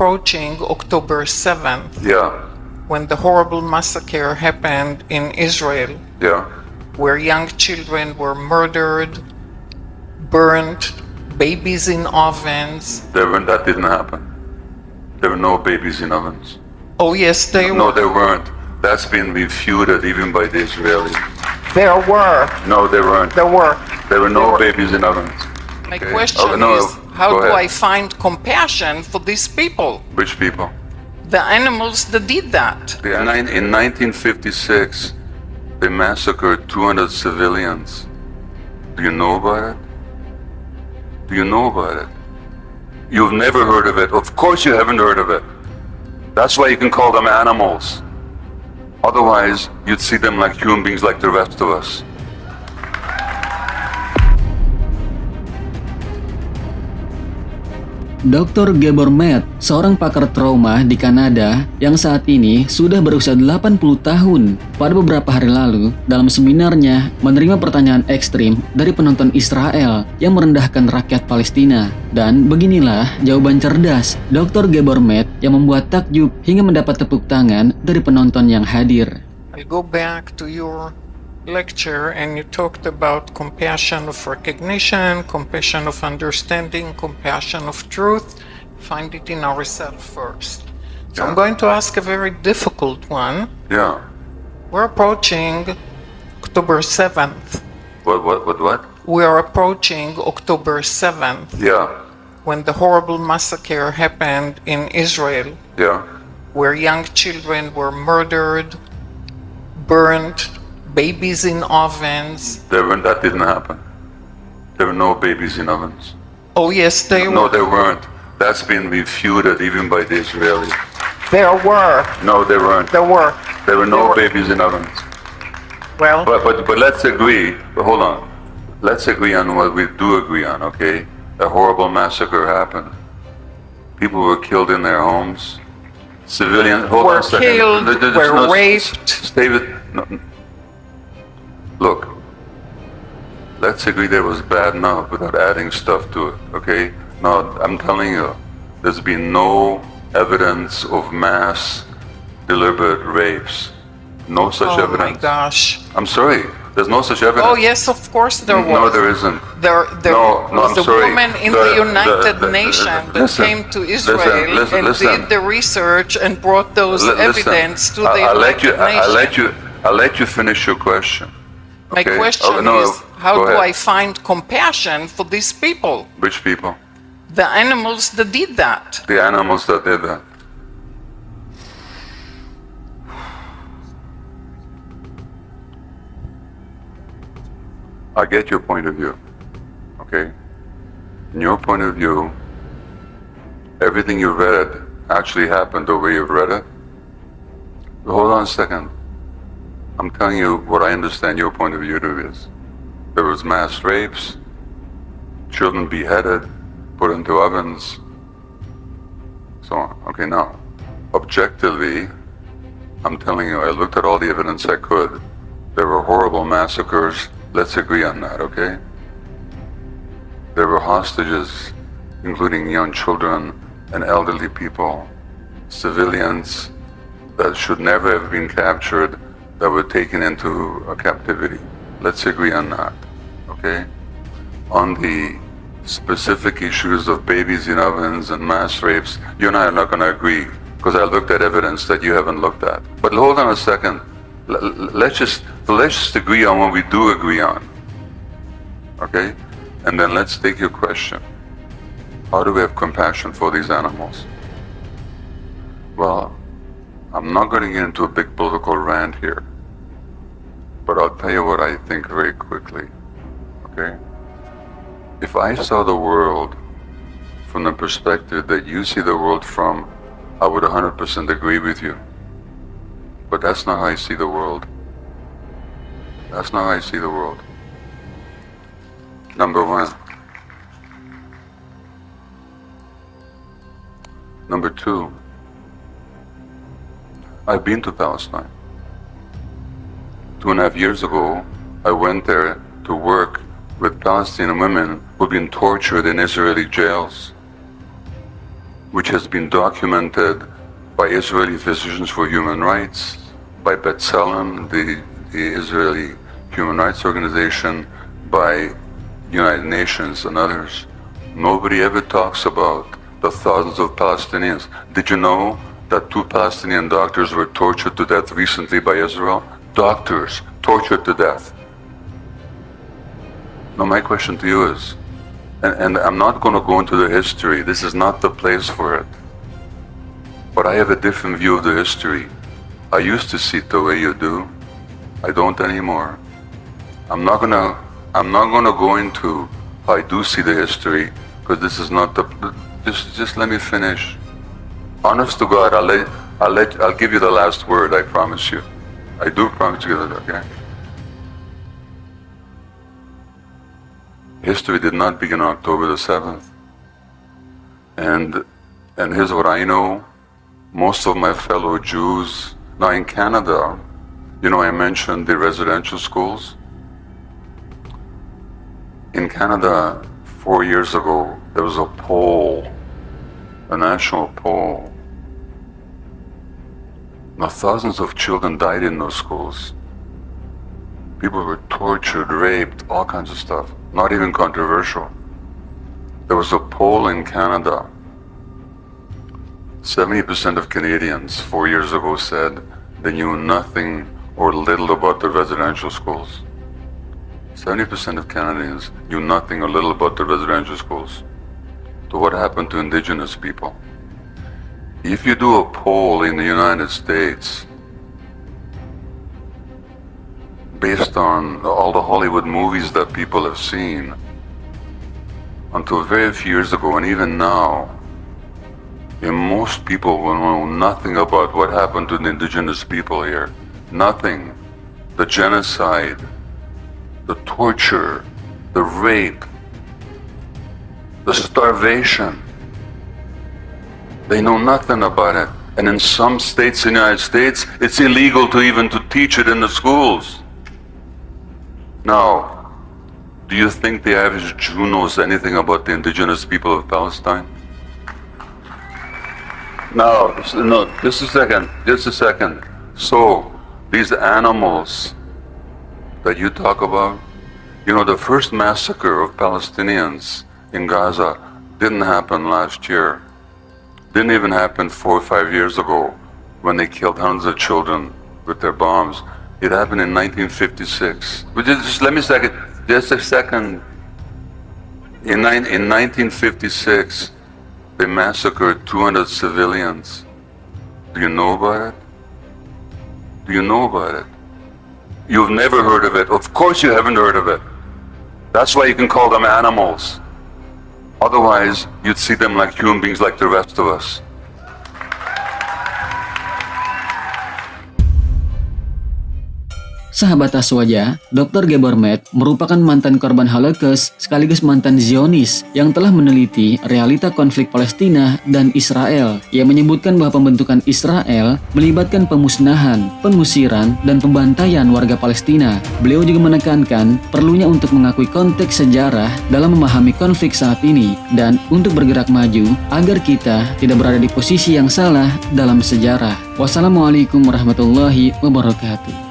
approaching October 7th. Yeah, When the horrible massacre happened in Israel, yeah. where young children were murdered, burned, babies in ovens. That didn't happen. There were no babies in ovens. Oh yes, there No, were. there weren't. That's been refuted even by the Israelis. There were. No, there weren't. There were. There were no There were. babies in ovens. My Okay. question Oh, no, is, how go do ahead. I find compassion for these people? Which people? The animals that did that. In 1956, they massacred 200 civilians. Do you know about it? Do you know about it? You've never heard of it. Of course you haven't heard of it. That's why you can call them animals. Otherwise, you'd see them like human beings like the rest of us. Dr. Gabor Matt, seorang pakar trauma di Kanada yang saat ini sudah berusia 80 tahun, pada beberapa hari lalu dalam seminarnya menerima pertanyaan ekstrim dari penonton Israel yang merendahkan rakyat Palestina. Dan beginilah jawaban cerdas Dr. Gabor Matt yang membuat takjub hingga mendapat tepuk tangan dari penonton yang hadir. I'll go back to your lecture and you talked about compassion of recognition, compassion of understanding, compassion of truth. Find it in ourselves first. So I'm going to ask a very difficult one. Yeah. We're approaching October 7th. What? We are approaching October 7th. Yeah. When the horrible massacre happened in Israel. Yeah. Where young children were murdered, burned, babies in ovens. That didn't happen. There were no babies in ovens. Oh yes, there No, were. there weren't. That's been refuted even by the Israelis. There were. No, there weren't. There were. There were no There were. babies in ovens. Well, But let's agree. But hold on. Let's agree on what we do agree on. Okay, a horrible massacre happened. People were killed in their homes. Civilians. Hold were on a second. killed, There's were no- raped. David, no. Look. Let's agree there was bad enough without adding stuff to it. Okay. Now I'm telling you, there's been no evidence of mass deliberate rapes. No such Oh my evidence. gosh. I'm sorry. There's no such evidence. Oh yes, of course there was. No, there isn't. There No, was I'm a sorry. woman in The- the United the- Nations that listen, came to Israel listen, and listen. did the research and brought those evidence to the I'll United Nations. I'll let you finish your question. My Okay? question Oh, no, is, how go do ahead. I find compassion for these people? Which people? The animals that did that. The animals that did that. I get your point of view. Okay? In your point of view, everything you read actually happened the way you've read it. But hold on a second. I'm telling you what I understand your point of view to is. There was mass rapes, children beheaded, put into ovens, so on. Okay, now, objectively, I'm telling you, I looked at all the evidence I could. There were horrible massacres. Let's agree on that, okay? There were hostages, including young children and elderly people, civilians that should never have been captured, that were taken into captivity. Let's agree on that, okay? On the specific issues of babies in ovens and mass rapes, you and I are not going to agree, because I looked at evidence that you haven't looked at. But hold on a second. Let's just agree on what we do agree on, okay? And then let's take your question. How do we have compassion for these animals? Well, I'm not going to get into a big political rant here, but I'll tell you what I think very quickly, okay? If I saw the world from the perspective that you see the world from, I would 100% agree with you. But that's not how I see the world. That's not how I see the world. Number one. Number two, I've been to Palestine. 2.5 years ago, I went there to work with Palestinian women who've been tortured in Israeli jails. which has been documented by Israeli Physicians for Human Rights, by B'Tselem, the Israeli Human Rights Organization, by United Nations and others. Nobody ever talks about the thousands of Palestinians. Did you know that 2 Palestinian doctors were tortured to death recently by Israel? Doctors tortured to death. Now my question to you is, and I'm not going to go into the history, this is not the place for it, but I have a different view of the history. I used to see it the way you do. I don't anymore. I'm not gonna go into how I do see the history, because this is not the. Just let me finish. Honest to God, I'll give you the last word. I promise you. I do promise you that. Okay. History did not begin on October the 7th. And here's what I know. Most of my fellow Jews, now in Canada, you know, I mentioned the residential schools. In Canada, 4 years ago, there was a poll, a national poll. Now, thousands of children died in those schools. People were tortured, raped, all kinds of stuff. Not even controversial. There was a poll in Canada. 70% of Canadians 4 years ago said they knew nothing or little about the residential schools. 70% of Canadians knew nothing or little about the residential schools. So what happened to indigenous people? If you do a poll in the United States based on all the Hollywood movies that people have seen, until very few years ago and even now, most people will know nothing about what happened to the indigenous people here. Nothing. The genocide, the torture, the rape, the starvation. They know nothing about it. And in some states in the United States, it's illegal to even to teach it in the schools. Now, do you think the average Jew knows anything about the indigenous people of Palestine? No, just a second. So, these animals that you talk about, you know, the first massacre of Palestinians in Gaza didn't happen last year. Didn't even happen 4 or 5 years ago when they killed hundreds of children with their bombs. It happened in 1956. But just let me just a second. In 1956, they massacred 200 civilians. Do you know about it? Do you know about it? You've never heard of it. Of course you haven't heard of it. That's why you can call them animals. Otherwise, you'd see them like human beings like the rest of us. Sahabat Aswaja, Dr. Gebormet merupakan mantan korban Holocaust sekaligus mantan Zionis yang telah meneliti realita konflik Palestina dan Israel. Ia menyebutkan bahwa pembentukan Israel melibatkan pemusnahan, pengusiran, dan pembantaian warga Palestina. Beliau juga menekankan perlunya untuk mengakui konteks sejarah dalam memahami konflik saat ini dan untuk bergerak maju agar kita tidak berada di posisi yang salah dalam sejarah. Wassalamualaikum warahmatullahi wabarakatuh.